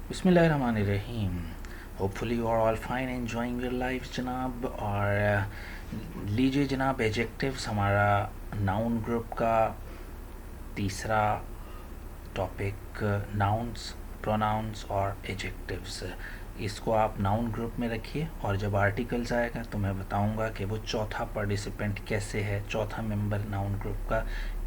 बिस्मिल्लाहिर्रहमानिर्रहीम। Hopefully you are all fine enjoying your life जनाब। और लीजिए जनाब, एजेक्टिव्स हमारा नाउन ग्रुप का तीसरा टॉपिक, नाउन्स, प्रोनाउंस और एजेक्टिव्स। इसको आप नाउन ग्रुप में रखिए और जब आर्टिकल्स आएगा तो मैं बताऊंगा कि वो चौथा पार्टिसिपेंट कैसे है, चौथा मेंबर नाउन ग्रुप का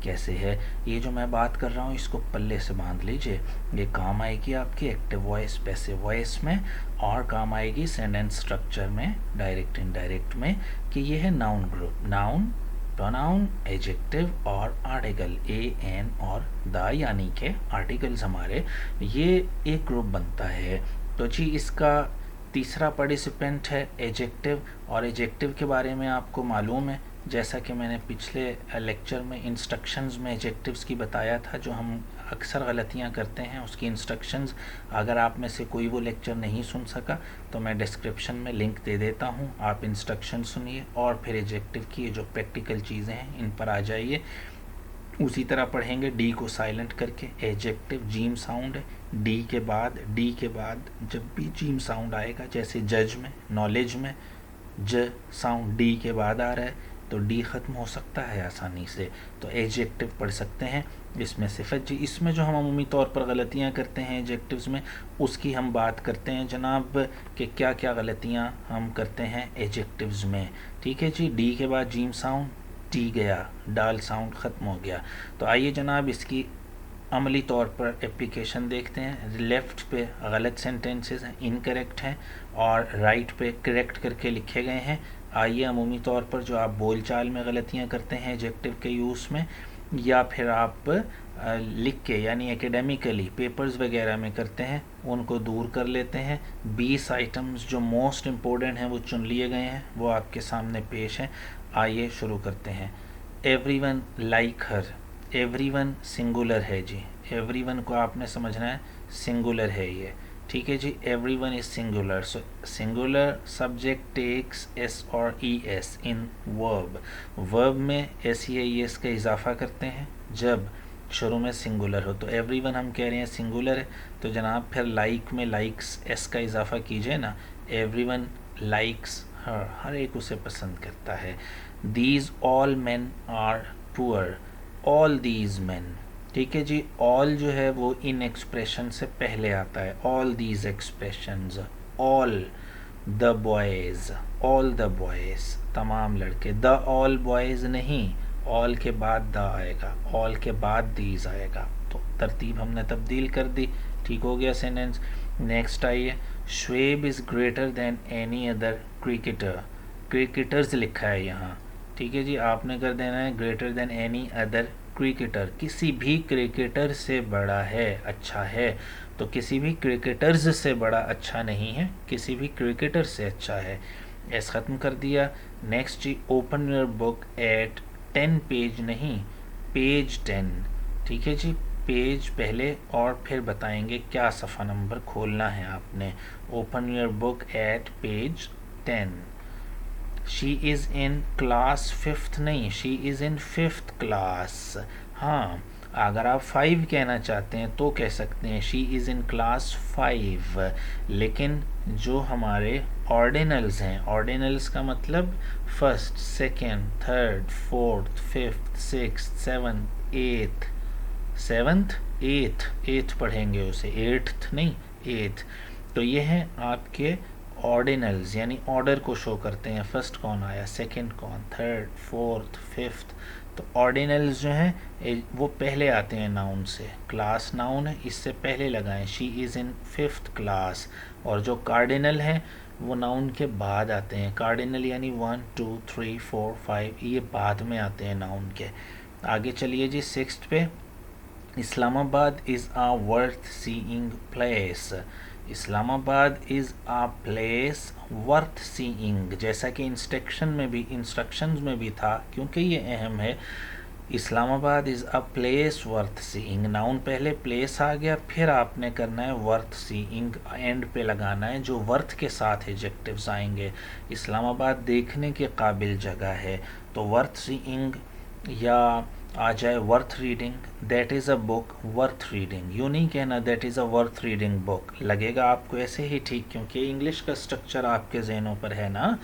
कैसे है। ये जो मैं बात कर रहा हूँ इसको पल्ले से बांध लीजिए। ये काम आएगी आपकी एक्टिव वॉइस, पैसिव वॉइस में, और काम आएगी सेंटेंस स्ट्रक्चर में, डायरेक्ट इनडायरेक्ट में, कि ये है noun group. Noun, pronoun, adjective और आर्टिकल, ए, एन और द, यानी के आर्टिकल्स हमारे, ये एक ग्रुप बनता है। तो जी इसका तीसरा पार्टिसिपेंट है एजेक्टिव। और एजेक्टिव के बारे में आपको मालूम है, जैसा कि मैंने पिछले लेक्चर में इंस्ट्रक्शंस में एजेक्टिव्स की बताया था, जो हम अक्सर गलतियां करते हैं उसकी इंस्ट्रक्शंस। अगर आप में से कोई वो लेक्चर नहीं सुन सका तो मैं डिस्क्रिप्शन में लिंक दे देता हूँ, आप इंस्ट्रक्शन सुनिए और फिर एजेक्टिव की जो प्रैक्टिकल चीज़ें हैं इन पर आ जाइए। उसी तरह पढ़ेंगे डी को साइलेंट करके। एजेक्टिव जीम साउंड है, डी के बाद जब भी जीम साउंड आएगा, जैसे जज में, नॉलेज में ज साउंड डी के बाद आ रहा है तो डी ख़त्म हो सकता है आसानी से, तो एजेक्टिव पढ़ सकते हैं। इसमें सिफत जी, इसमें जो हम अमूमी तौर पर गलतियां करते हैं एजेक्टिव्स में, उसकी हम बात करते हैं जनाब कि क्या क्या गलतियां हम करते हैं एजेक्टिव्स में। ठीक है जी, डी के बाद जीम साउंड, टी गया, डाल साउंड ख़त्म हो गया। तो आइए जनाब इसकी अमली तौर पर एप्लीकेशन देखते हैं। लेफ़्ट पे गलत सेंटेंसेस हैं, इनकरेक्ट हैं, और राइट पे करेक्ट करके लिखे गए हैं। आइए अमूमी तौर पर जो आप बोलचाल में गलतियां करते हैं एडजेक्टिव के यूज़ में, या फिर आप लिख के यानी एकेडमिकली पेपर्स वगैरह में करते हैं, उनको दूर कर लेते हैं। 20 आइटम्स जो मोस्ट इम्पोर्टेंट हैं वो चुन लिए गए हैं, वो आपके सामने पेश हैं। आइए शुरू करते हैं। एवरीवन लाइक हर, एवरीवन सिंगुलर है जी, एवरीवन को आपने समझना है सिंगुलर है ये। ठीक है जी, everyone is singular, so singular subject takes s और e s in verb. Verb में एस या ई एस का इजाफा करते हैं जब शुरू में सिंगुलर हो। तो एवरीवन हम कह रहे हैं सिंगुलर है, तो जनाब फिर लाइक में लाइक्स एस का इजाफा कीजिए ना, एवरीवन लाइक्स हर, हर एक उसे पसंद करता है। These all man are poor, all these man. ठीक है जी, ऑल जो है वो इन एक्सप्रेशन से पहले आता है, all these expressions, all the boys, all the boys तमाम लड़के, द ऑल बॉयज़ नहीं, ऑल के बाद द आएगा, ऑल के बाद दीज आएगा, तो तरतीब हमने तब्दील कर दी। ठीक हो गया सेंटेंस। नेक्स्ट आइए, Shoaib is greater than any other cricketer, cricketers लिखा है यहाँ। ठीक है जी, आपने कर देना है greater than any other cricketer, किसी भी क्रिकेटर से बड़ा है, अच्छा है। तो किसी भी क्रिकेटर्स से बड़ा अच्छा नहीं है, किसी भी क्रिकेटर से अच्छा है। एस ख़त्म कर दिया। नेक्स्ट जी, open your book at 10 page नहीं, पेज 10। ठीक है जी, पेज पहले और फिर बताएंगे क्या सफ़ा नंबर खोलना है आपने। Open your book at page 10। She is in class 5th नहीं, she is in 5th class. हाँ, अगर आप 5 कहना चाहते हैं तो कह सकते हैं शी इज़ इन क्लास 5, लेकिन जो हमारे ऑर्डिनल्स हैं, ऑर्डिनल्स का मतलब first, second, third, fourth, fifth, sixth, seventh, eighth, seventh, eighth पढ़ेंगे उसे, एट्थ नहीं, एट्थ। तो ये हैं आपके ऑर्डिनल्स, यानी ऑर्डर को शो करते हैं, फर्स्ट कौन आया, सेकंड कौन, थर्ड, फोर्थ, फिफ्थ। तो ऑर्डिनल्स जो हैं वो पहले आते हैं नाउन से, क्लास नाउन है इससे पहले लगाएं, she is in 5th class. और जो कार्डिनल हैं वो नाउन के बाद आते हैं, कार्डिनल यानी 1 2 3 4 5 ये बाद में आते हैं नाउन के। आगे चलिए जी, 6th पे, Islamabad is a worth seeing place, Islamabad is a place worth seeing, जैसा कि इंस्ट्रक्शंस में भी था, क्योंकि ये अहम है। Islamabad is a place worth seeing, noun पहले, प्लेस आ गया, फिर आपने करना है वर्थ सीइंग, एंड पे लगाना है, जो वर्थ के साथ एडजेक्टिव्स आएंगे। इस्लामाबाद देखने के काबिल जगह है, तो वर्थ सीइंग या आ जाए worth reading, that is a book worth reading. यूँ नहीं कहना that is a worth reading book, लगेगा आपको ऐसे ही ठीक, क्योंकि इंग्लिश का स्ट्रक्चर आपके जहनों पर है ना।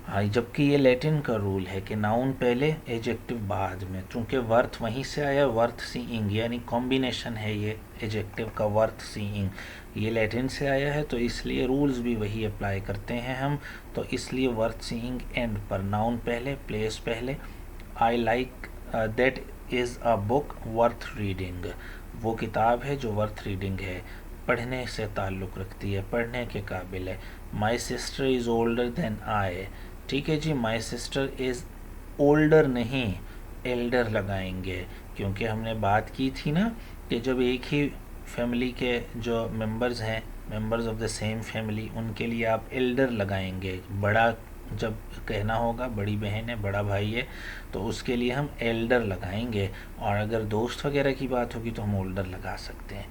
हाँ, जबकि ये लैटिन का रूल है कि नाउन पहले एजेक्टिव बाद में, चूँकि वर्थ वहीं से आया, वर्थ सीइंग यानी कॉम्बिनेशन है ये एजेक्टिव का, वर्थ सीइंग ये लैटिन से आया है, तो इसलिए रूल्स भी वही अप्लाई करते हैं हम। तो इसलिए वर्थ सीइंग एंड पर, नाउन पहले प्लेस पहले। I like that is a book worth reading, वो किताब है जो वर्थ रीडिंग है, पढ़ने से ताल्लुक़ रखती है, पढ़ने के काबिल है। My sister is older than I, ठीक है जी, माई सिस्टर इज़ ओल्डर नहीं एल्डर लगाएंगे, क्योंकि हमने बात की थी ना कि जब एक ही फैमिली के जो मेंबर्स हैं, members of the same family, उनके लिए आप एल्डर लगाएंगे। बड़ा जब कहना होगा, बड़ी बहन है, बड़ा भाई है, तो उसके लिए हम एल्डर लगाएंगे, और अगर दोस्त वगैरह की बात होगी तो हम ओल्डर लगा सकते हैं।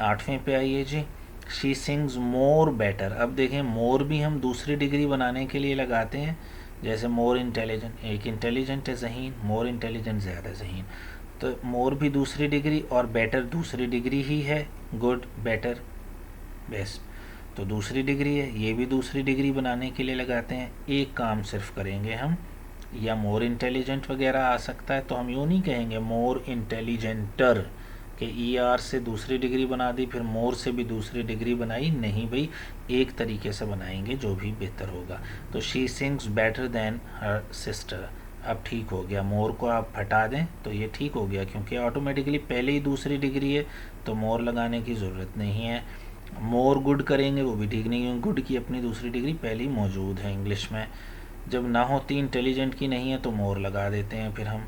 8वें पे आइए जी, शी सिंग्स मोर बेटर। अब देखें, मोर भी हम दूसरी डिग्री बनाने के लिए लगाते हैं, जैसे मोर इंटेलिजेंट, एक इंटेलिजेंट है ज़हीन, मोर इंटेलिजेंट ज़्यादा ज़हीन, तो मोर भी दूसरी डिग्री और बेटर दूसरी डिग्री ही है, गुड बेटर बेस्ट तो दूसरी डिग्री है, ये भी दूसरी डिग्री बनाने के लिए लगाते हैं। एक काम सिर्फ करेंगे हम, या मोर इंटेलिजेंट वगैरह आ सकता है, तो हम यूँ नहीं कहेंगे मोर इंटेलिजेंटर कि ई आर से दूसरी डिग्री बना दी फिर मोर से भी दूसरी डिग्री बनाई, नहीं भाई, एक तरीके से बनाएंगे जो भी बेहतर होगा। तो she sings better than her sister, अब ठीक हो गया, मोर को आप हटा दें तो ये ठीक हो गया, क्योंकि ऑटोमेटिकली पहले ही दूसरी डिग्री है तो मोर लगाने की ज़रूरत नहीं है। मोर गुड करेंगे वो भी ठीक नहीं, क्योंकि गुड की अपनी दूसरी डिग्री पहले ही मौजूद है इंग्लिश में। जब ना होती इंटेलिजेंट की नहीं है तो मोर लगा देते हैं फिर हम,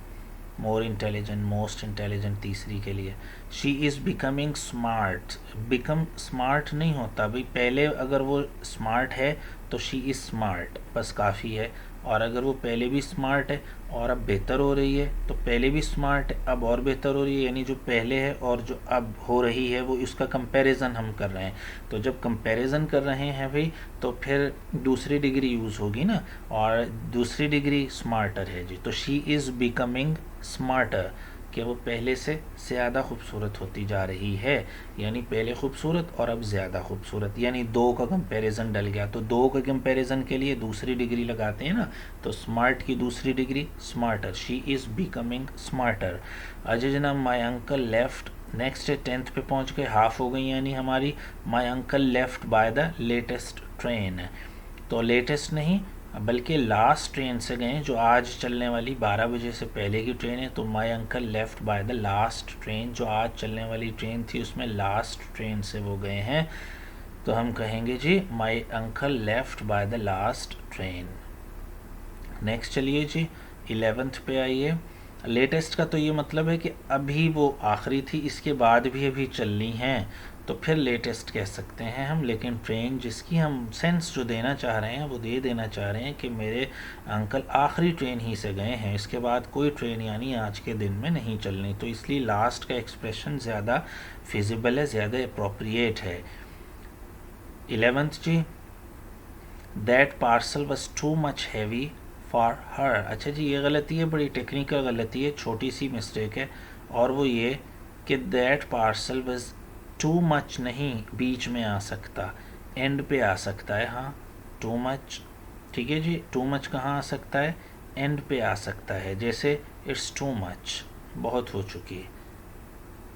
मोर इंटेलिजेंट, मोस्ट इंटेलिजेंट तीसरी के लिए। She is becoming smart, become smart नहीं होता भाई, पहले अगर वो स्मार्ट है तो शी इज़ स्मार्ट बस काफ़ी है, और अगर वो पहले भी स्मार्ट है और अब बेहतर हो रही है तो पहले भी स्मार्ट है अब और बेहतर हो रही है, यानी जो पहले है और जो अब हो रही है वो इसका कंपैरिजन हम कर रहे हैं। तो जब कंपैरिजन कर रहे हैं भाई तो फिर दूसरी डिग्री यूज़ होगी ना, और दूसरी डिग्री स्मार्टर है जी, तो शी इज़ बिकमिंग स्मार्टर कि वो पहले से ज़्यादा खूबसूरत होती जा रही है, यानी पहले खूबसूरत और अब ज़्यादा खूबसूरत, यानी दो का कंपैरिजन डल गया। तो दो का कंपैरिजन के लिए दूसरी डिग्री लगाते हैं ना, तो स्मार्ट की दूसरी degree smarter, she is becoming smarter. Ajay जनाब माई अंकल लेफ्ट, नेक्स्ट 10th पे पहुंच गए, हाफ हो गई यानी हमारी। माई uncle left by the latest train, तो लेटेस्ट नहीं बल्कि लास्ट ट्रेन से गए, जो आज चलने वाली 12 बजे से पहले की ट्रेन है, तो माई uncle left by the last train, जो आज चलने वाली ट्रेन थी उसमें लास्ट ट्रेन से वो गए हैं, तो हम कहेंगे जी my uncle left by the last train. Next चलिए जी 11th पे आइए। लेटेस्ट का तो ये मतलब है कि अभी वो आखिरी थी, इसके बाद भी अभी चलनी है, तो फिर लेटेस्ट कह सकते हैं हम। लेकिन ट्रेन जिसकी हम सेंस जो देना चाह रहे हैं वो दे देना चाह रहे हैं कि मेरे अंकल आखिरी ट्रेन ही से गए हैं, इसके बाद कोई ट्रेन यानी आज के दिन में नहीं चलनी, तो इसलिए लास्ट का एक्सप्रेशन ज़्यादा फिजिबल है, ज़्यादा अप्रोप्रिएट है। 11th जी, that parcel was too much heavy for her. अच्छा जी, ये गलती है, बड़ी टेक्निकल गलती है, छोटी सी मिस्टेक है, और वो ये कि that parcel was too much नहीं बीच में आ सकता, एंड पे आ सकता है। हाँ, टू मच ठीक है जी, टू मच कहाँ आ सकता है, एंड पे आ सकता है, जैसे इट्स टू मच बहुत हो चुकी है,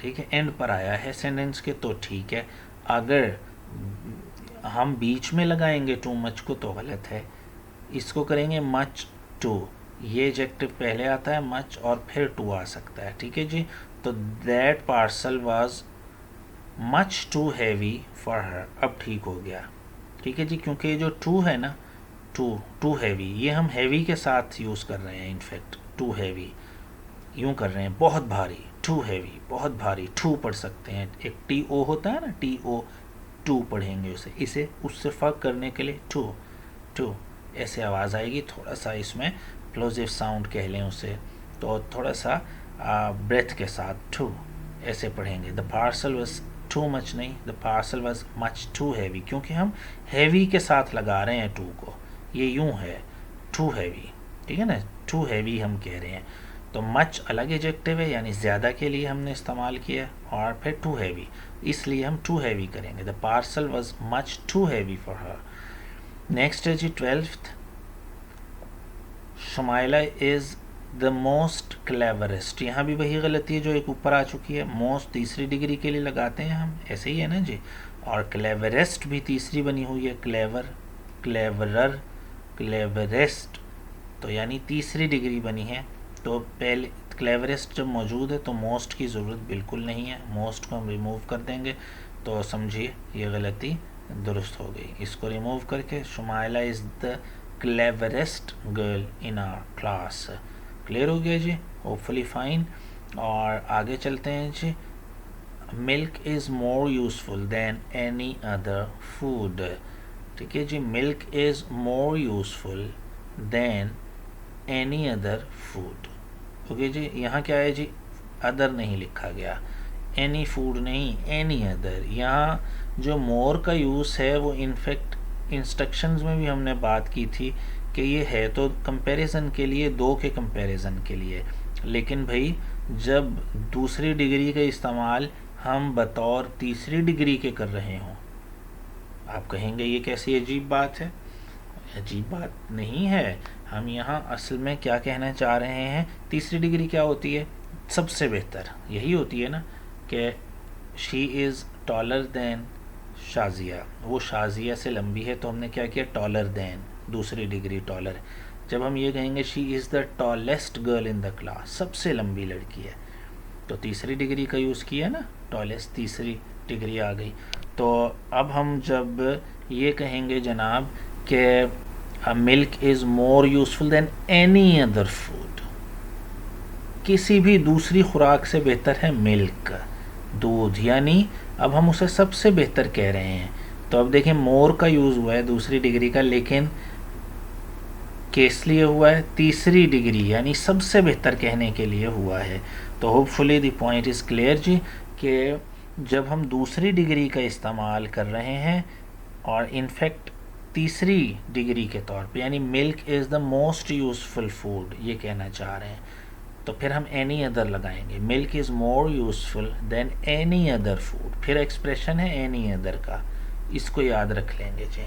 ठीक है, एंड पर आया है सेंटेंस के तो ठीक है। अगर हम बीच में लगाएंगे टू मच को तो गलत है, इसको करेंगे मच टू, ये एडजेक्टिव पहले आता है मच और फिर टू आ सकता है, ठीक है जी। तो that parcel was much too heavy for her, अब ठीक हो गया, ठीक है जी, क्योंकि ये जो टू है ना, टू हैवी, ये हम हैवी के साथ यूज़ कर रहे हैं, इनफैक्ट टू हैवी यूँ कर रहे हैं, बहुत भारी, टू हैवी बहुत भारी, टू पढ़ सकते हैं, एक टी ओ होता है ना, टी ओ, टू पढ़ेंगे उसे, इसे उससे फ़र्क करने के लिए टू टू ऐसे आवाज़ आएगी, थोड़ा सा इसमें प्लोजिव साउंड कह लें उसे, तो थोड़ा सा ब्रेथ के साथ टू ऐसे पढ़ेंगे। The parcel was too much नहीं, the parcel was much too heavy, क्योंकि हम हैवी के साथ लगा रहे हैं टू को, ये यूँ है टू हैवी, ठीक है ना, टू हैवी हम कह रहे हैं। तो मच अलग एडजेक्टिव है, यानी ज़्यादा के लिए हमने इस्तेमाल किया, और फिर टू हैवी, इसलिए हम टू हैवी करेंगे। The parcel was much too heavy for her. Next है जी 12th, Shumaila is the most cleverest. यहाँ भी वही गलती है जो एक ऊपर आ चुकी है, मोस्ट तीसरी डिग्री के लिए लगाते हैं हम, ऐसे ही है ना जी, और क्लेवरेस्ट भी तीसरी बनी हुई है, क्लेवर, क्लेवरर, क्लेवरेस्ट, तो यानी तीसरी डिग्री बनी है। तो पहले क्लेवरेस्ट जब मौजूद है तो मोस्ट की ज़रूरत बिल्कुल नहीं है, मोस्ट को हम रिमूव कर देंगे, तो समझिए ये गलती दुरुस्त हो गई। इसको रिमूव करके Shumaila is the cleverest girl in our class. Clear हो गया जी, होपफुली फाइन। और आगे चलते हैं जी, milk is more useful than any other food. ठीक है जी, milk is more useful than any other food. Okay जी, यहाँ क्या है जी, अदर नहीं लिखा गया, एनी फूड नहीं, एनी अदर। यहाँ जो मोर का यूज़ है वो इनफैक्ट इंस्ट्रक्शंस में भी हमने बात की थी कि ये है तो कंपैरिजन के लिए, दो के कंपैरिजन के लिए, लेकिन भाई जब दूसरी डिग्री का इस्तेमाल हम बतौर तीसरी डिग्री के कर रहे हों, आप कहेंगे ये कैसी अजीब बात है। अजीब बात नहीं है, हम यहाँ असल में क्या कहना चाह रहे हैं, तीसरी डिग्री क्या होती है, सबसे बेहतर, यही होती है ना, कि she is taller then Shazia, वो शाजिया से लंबी है, तो हमने क्या किया, टॉलर दैन, दूसरी डिग्री टॉलर। जब हम ये कहेंगे she is the tallest girl in the class, सबसे लंबी लड़की है, तो तीसरी डिग्री का यूज़ किया ना, टॉलेस्ट तीसरी डिग्री आ गई। तो अब हम जब ये कहेंगे जनाब कि milk is more useful than any other food, किसी भी दूसरी खुराक से बेहतर है मिल्क, दूध, यानी अब हम उसे सबसे बेहतर कह रहे हैं। तो अब देखें मोर का यूज़ हुआ है दूसरी डिग्री का, लेकिन किस लिए हुआ है, तीसरी डिग्री, यानी सबसे बेहतर कहने के लिए हुआ है। तो hopefully the point is clear जी, कि जब हम दूसरी डिग्री का इस्तेमाल कर रहे हैं और इनफैक्ट तीसरी डिग्री के तौर पे, यानी milk is the most useful food ये कहना चाह रहे हैं, तो फिर हम एनी अदर लगाएंगे, milk is more useful than any other food, फिर एक्सप्रेशन है एनी अदर का, इसको याद रख लेंगे जी।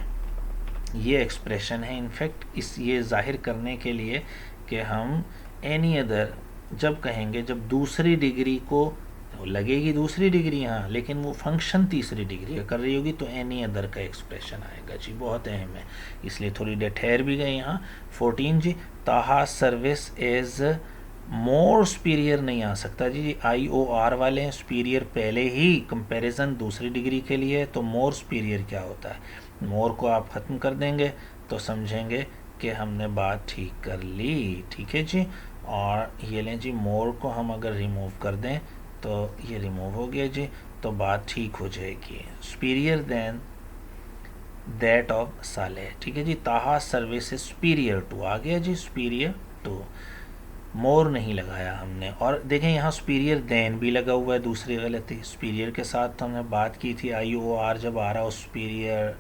ये एक्सप्रेशन है इनफैक्ट इस ये जाहिर करने के लिए कि हम एनी अदर जब कहेंगे, जब दूसरी डिग्री को लगेगी दूसरी डिग्री यहाँ, लेकिन वो फंक्शन तीसरी डिग्री का कर रही होगी, तो एनी अदर का एक्सप्रेशन आएगा जी, बहुत अहम है, इसलिए थोड़ी देर ठहर भी गए यहाँ। 14 जी, ताहा सर्विस इज़ मोर सुपीरियर नहीं आ सकता जी, IOR वाले हैं, सुपीरियर पहले ही, कंपैरिजन दूसरी डिग्री के लिए, तो मोर सुपीरियर क्या होता है, मोर को आप ख़त्म कर देंगे तो समझेंगे कि हमने बात ठीक कर ली। ठीक है जी, और ये लें जी, मोर को हम अगर रिमूव कर दें तो ये रिमूव हो गया जी, तो बात ठीक हो जाएगी, superior then that of Saleh. ठीक है जी, ताहा सर्विस सुपीरियर टू आ गया जी, सुपीरियर टू, मोर नहीं लगाया हमने। और देखें यहाँ सुपीरियर दैन भी लगा हुआ है, दूसरी गलती, सुपीरियर के साथ तो हमने बात की थी IOR जब आ रहा हो, सुपीरियर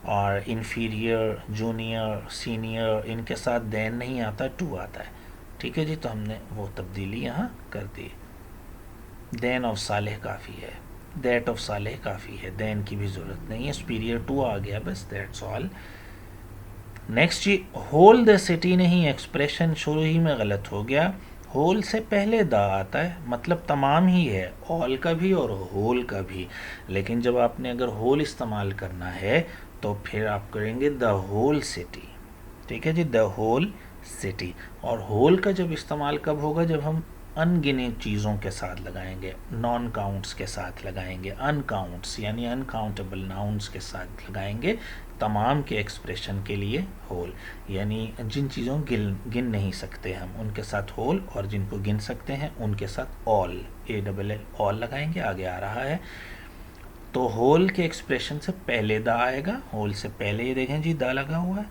और इन्फीरियर, जूनियर, सीनियर, इनके साथ दैन नहीं आता, टू आता है। ठीक है जी, तो हमने वो तब्दीली यहाँ कर दी, दैन ऑफ सालेह काफ़ी है, दैट ऑफ सालेह काफ़ी है, दैन की भी ज़रूरत नहीं है, सुपीरियर टू आ गया बस, दैट्स ऑल। नेक्स्ट जी, होल द सिटी नहीं, एक्सप्रेशन शुरू ही में गलत हो गया, होल से पहले द आता है, मतलब तमाम ही है, ऑल का भी और होल का भी, लेकिन जब आपने अगर होल इस्तेमाल करना है तो फिर आप करेंगे द होल सिटी। ठीक है जी, द होल सिटी। और होल का जब इस्तेमाल कब होगा, जब हम अनगिनत चीज़ों के साथ लगाएंगे, नॉन काउंट्स के साथ लगाएंगे, अनकाउंट्स यानी अनकाउंटेबल नाउन्स के साथ लगाएंगे, तमाम के एक्सप्रेशन के लिए होल, यानी जिन चीज़ों गिन नहीं सकते हम उनके साथ होल, और जिनको गिन सकते हैं उनके साथ ऑल, ALL ऑल लगाएंगे, आगे आ रहा है। तो होल के एक्सप्रेशन से पहले द आएगा, होल से पहले ये देखें जी द लगा हुआ है,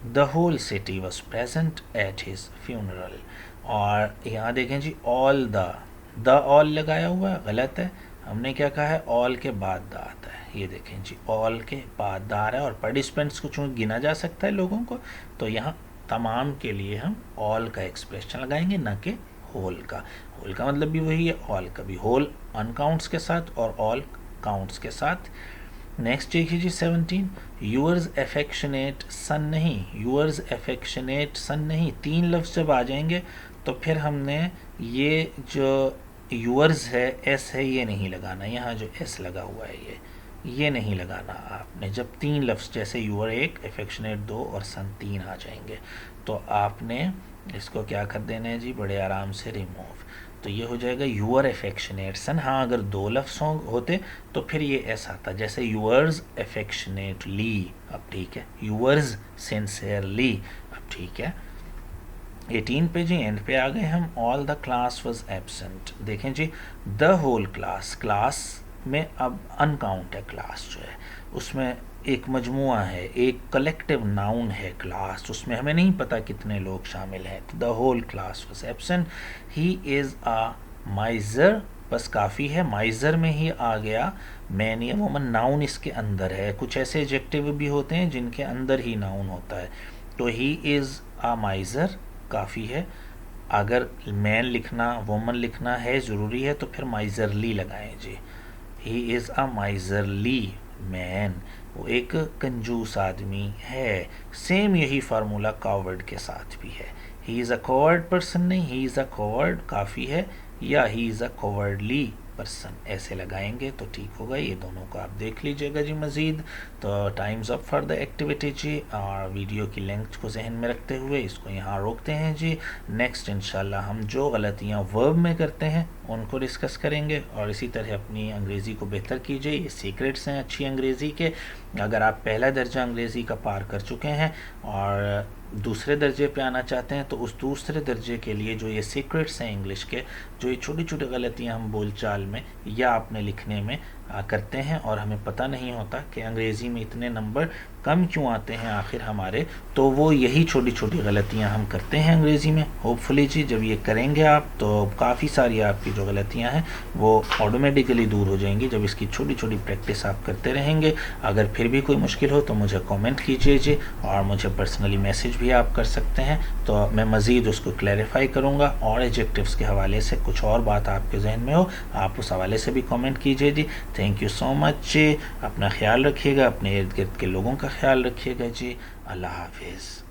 the whole city was present at his funeral. और यहाँ देखें जी ऑल द ऑल लगाया हुआ है, गलत है, हमने क्या कहा है, ऑल के बाद द आता है, ये देखें जी ऑल के बाद द आ रहा है, और पार्टिसिपेंट्स को चूँकि गिना जा सकता है लोगों को, तो यहाँ तमाम के लिए हम ऑल का एक्सप्रेशन लगाएंगे, ना कि होल का। होल का मतलब भी वही है, ऑल का भी। होल अनकाउंट्स के साथ और ऑल काउंट्स के साथ। नेक्स्ट देखिए जी 17, यूअर्स एफेक्शनेट सन नहीं, यूअर्स एफेक्शनेट सन नहीं, 3 लफ्ज़ जब आ जाएंगे तो फिर हमने ये जो यूअर्स है, एस है, ये नहीं लगाना। यहाँ जो एस लगा हुआ है ये नहीं लगाना आपने। जब 3 लफ्ज़ जैसे यूअर 1, एफेक्शनेट 2 और सन 3 आ जाएंगे तो आपने इसको क्या कर देना है जी, बड़े आराम से रिमूव। तो ये हो जाएगा यूअर एफेक्शनेट सन। हाँ, अगर 2 लफ्ज़ होते तो फिर ये एस आता, जैसे यूअर्स एफेक्शनेटली, अब ठीक है। यूअर्स सिंसियरली, अब ठीक है। 18 पे जी एंड पे आ गए हम। All the class was absent. देखें जी, द होल क्लास, क्लास में अब अनकाउंट है क्लास जो है, उसमें एक मजमुआ है, एक कलेक्टिव नाउन है क्लास, उसमें हमें नहीं पता कितने लोग शामिल हैं। The whole class was absent. He is a miser, बस काफ़ी है, माइजर में ही आ गया। मैन या वुमन नाउन इसके अंदर है। कुछ ऐसे एडजेक्टिव भी होते हैं जिनके अंदर ही नाउन होता है। तो ही इज़ अ माइजर काफ़ी है। अगर मैन लिखना, वुमन लिखना है, ज़रूरी है, तो फिर माइजरली लगाएं जी। He is a miserly man, वो एक कंजूस आदमी है। सेम यही फार्मूला कॉवर्ड के साथ भी है। ही इज़ अ कॉवर्ड पर्सन नहीं, ही इज़ अ कॉवर्ड काफ़ी है, या ही इज़ अ कॉवर्डली पर्सन ऐसे लगाएंगे तो ठीक होगा। ये दोनों को आप देख लीजिएगा जी मज़ीद। तो times up for the activity जी, और वीडियो की लेंथ को जहन में रखते हुए इसको यहाँ रोकते हैं जी। नेक्स्ट इंशाल्लाह हम जो गलतियाँ वर्ब में करते हैं उनको डिस्कस करेंगे, और इसी तरह अपनी अंग्रेज़ी को बेहतर कीजिए। ये सीक्रेट्स हैं अच्छी अंग्रेज़ी के। अगर आप पहला दर्जा अंग्रेज़ी का पार कर चुके हैं और दूसरे दर्जे पे आना चाहते हैं तो उस दूसरे दर्जे के लिए जो ये सीक्रेट्स हैं इंग्लिश के, जो ये छोटी छोटी गलतियाँ हम बोलचाल में या अपने लिखने में करते हैं और हमें पता नहीं होता कि अंग्रेज़ी में इतने नंबर कम क्यों आते हैं आखिर हमारे, तो वो यही छोटी छोटी गलतियाँ हम करते हैं अंग्रेज़ी में। होपफुली जी जब ये करेंगे आप तो काफ़ी सारी आपकी जो गलतियाँ हैं वो ऑटोमेटिकली दूर हो जाएंगी, जब इसकी छोटी छोटी प्रैक्टिस आप करते रहेंगे। अगर फिर भी कोई मुश्किल हो तो मुझे कमेंट कीजिए जी, और मुझे पर्सनली मैसेज भी आप कर सकते हैं, तो मैं मज़ीद उसको क्लैरिफाई करूँगा। और एडजेक्टिव्स के हवाले से कुछ और बात आपके जहन में हो, आप उस हवाले से भी कमेंट कीजिए जी। थैंक यू सो मच जी। अपना ख्याल रखिएगा, अपने इर्द गिर्द के लोगों का ख्याल रखिएगा जी। अल्लाह हाफिज़।